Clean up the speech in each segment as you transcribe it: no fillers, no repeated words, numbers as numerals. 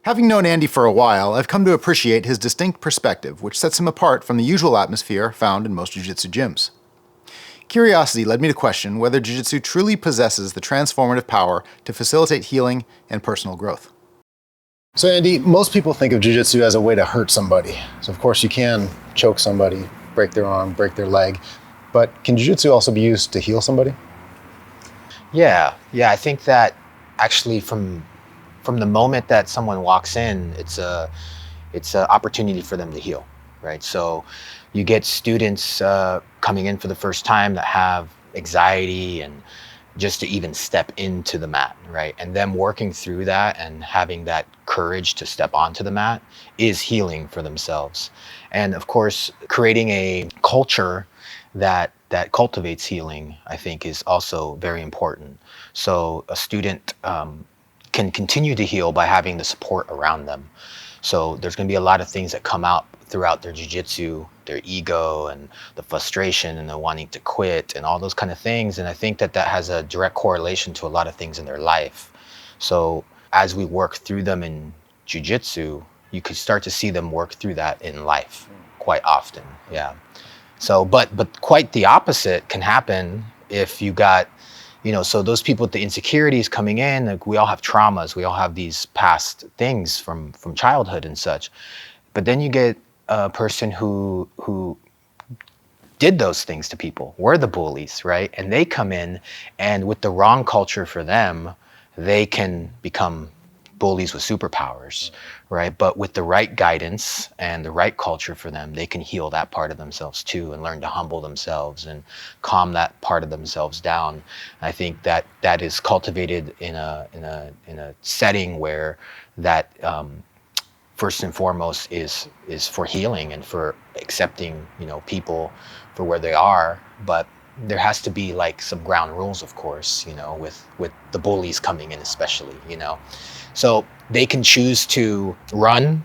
Having known Andy for a while, I've come to appreciate his distinct perspective, which sets him apart from the usual atmosphere found in most jiu-jitsu gyms. Curiosity led me to question whether jiu-jitsu truly possesses the transformative power to facilitate healing and personal growth. So Andy, most people think of jiu-jitsu as a way to hurt somebody. So of course you can choke somebody, break their arm, break their leg, but can jiu-jitsu also be used to heal somebody? Yeah, I think that actually from the moment that someone walks in, it's a opportunity for them to heal, right? So you get students coming in for the first time that have anxiety and just to even step into the mat, right? And them working through that and having that courage to step onto the mat is healing for themselves. And of course, creating a culture that cultivates healing, I think, is also very important. So a student can continue to heal by having the support around them. So there's going to be a lot of things that come out throughout their jiu-jitsu, their ego and the frustration and the wanting to quit and all those kind of things. And I think that has a direct correlation to a lot of things in their life. So as we work through them in jiu-jitsu, you could start to see them work through that in life quite often. Yeah. So, but quite the opposite can happen if you got, so those people with the insecurities coming in, like we all have traumas, we all have these past things from childhood and such. But then you get a person who did those things to people, were the bullies, right? And they come in, and with the wrong culture for them, they can become bullies with superpowers, right? But with the right guidance and the right culture for them, they can heal that part of themselves too and learn to humble themselves and calm that part of themselves down. I think that is cultivated in a setting where that first and foremost is for healing and for accepting, people for where they are. But there has to be like some ground rules, of course, with the bullies coming in especially, So they can choose to run,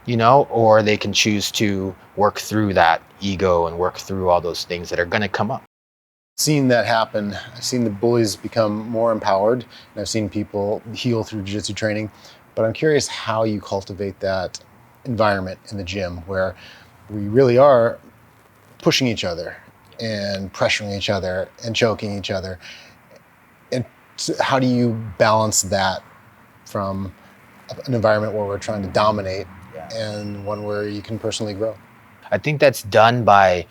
or they can choose to work through that ego and work through all those things that are going to come up. Seeing that happen, I've seen the bullies become more empowered, and I've seen people heal through jiu-jitsu training. But I'm curious how you cultivate that environment in the gym where we really are pushing each other and pressuring each other and choking each other. And how do you balance that from an environment where we're trying to dominate and one where you can personally grow? I think that's done by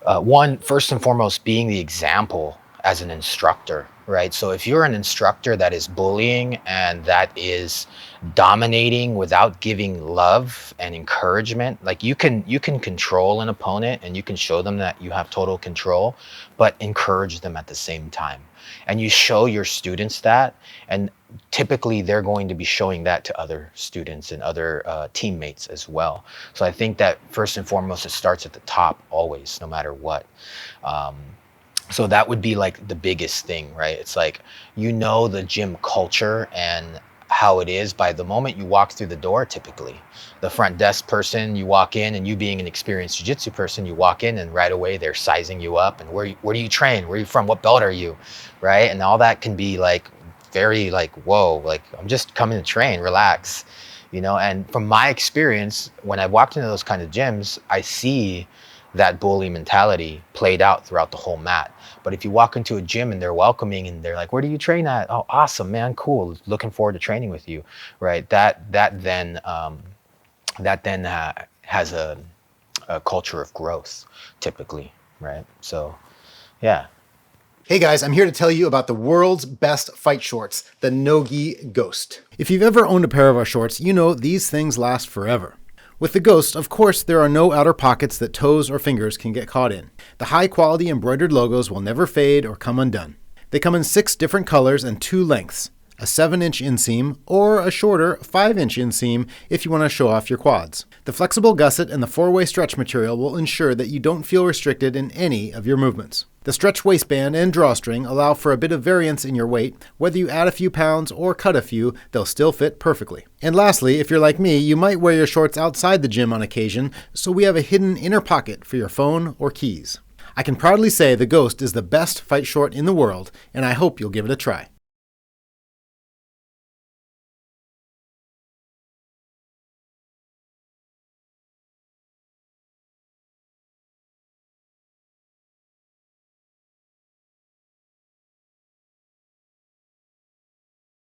one, first and foremost, being the example as an instructor, right? So if you're an instructor that is bullying and that is dominating without giving love and encouragement, like you can control an opponent and you can show them that you have total control, but encourage them at the same time. And you show your students that, and typically they're going to be showing that to other students and other teammates as well. So I think that first and foremost, it starts at the top always, no matter what. So that would be like the biggest thing, right? It's like, the gym culture and how it is by the moment you walk through the door. Typically the front desk person, you walk in, and you being an experienced jiu-jitsu person, you walk in and right away they're sizing you up and where do you train? Where are you from? What belt are you? Right? And all that can be like very like, whoa, like I'm just coming to train, relax, and from my experience, when I walked into those kind of gyms, I see that bully mentality played out throughout the whole mat. But if you walk into a gym and they're welcoming and they're like, where do you train at? Oh, awesome, man, cool. Looking forward to training with you, right? That then has a culture of growth typically, right? So, yeah. Hey guys, I'm here to tell you about the world's best fight shorts, the Nogi Ghost. If you've ever owned a pair of our shorts, you know these things last forever. With the Ghost, of course, there are no outer pockets that toes or fingers can get caught in. The high-quality embroidered logos will never fade or come undone. They come in 6 different colors and 2 lengths, a 7-inch inseam or a shorter 5-inch inseam if you want to show off your quads. The flexible gusset and the 4-way stretch material will ensure that you don't feel restricted in any of your movements. The stretch waistband and drawstring allow for a bit of variance in your weight. Whether you add a few pounds or cut a few, they'll still fit perfectly. And lastly, if you're like me, you might wear your shorts outside the gym on occasion, so we have a hidden inner pocket for your phone or keys. I can proudly say the Ghost is the best fight short in the world, and I hope you'll give it a try.